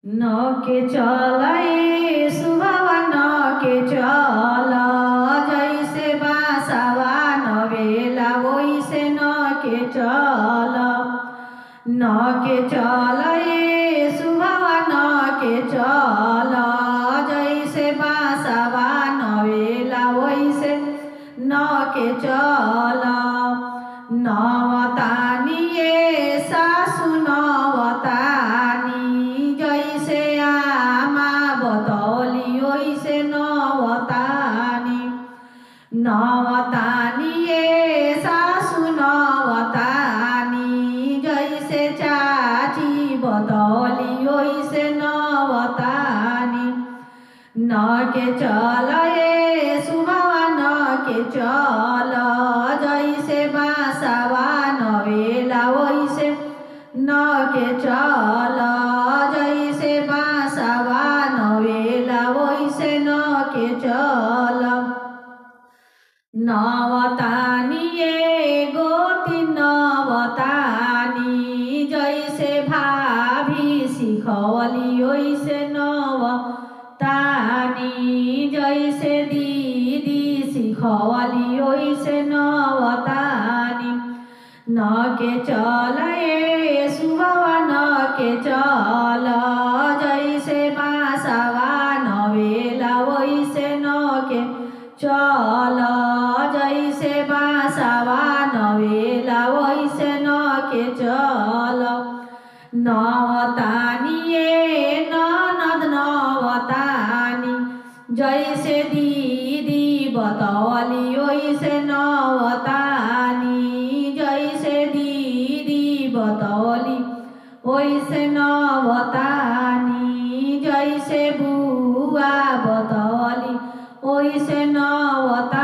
नौके चलाए सुहावा नौके चला जैसे बासावा नवेला वैसे नौके चला नौके चलाए सुहावा नौके चला जैसे बासावा नवेला वैसे नौके चला नवतानी ये सासु नवतानी जैसे आमा बतौली वैसे नवतानी नवतानी ये सासु नवतानी जैसे चाची बतौली वैसे नवतानी नौके चलाए सुहावा नौके चला जैसे बासावा नवेला वैसे नौके चला जैसे बासावा नवेला वैसे नौके चला नवतानी ये गोती नवतानी जैसे भाभी सिखौली वैसे नवतानी जैसे दीदी सिखौली वैसे नवतानी नौके चलाए सुहावा नौके चला जैसे बासावा नवेला वैसे नौके चला जैसे बासावा नवेला वैसे नौके चला नवतानी ये ननद नवतानी जैसे दीदी बतौली वैसे नवतानी जैसे दीदी बतौली वैसे नवतानी जैसे बुआ बतौली वैसे नवतानी।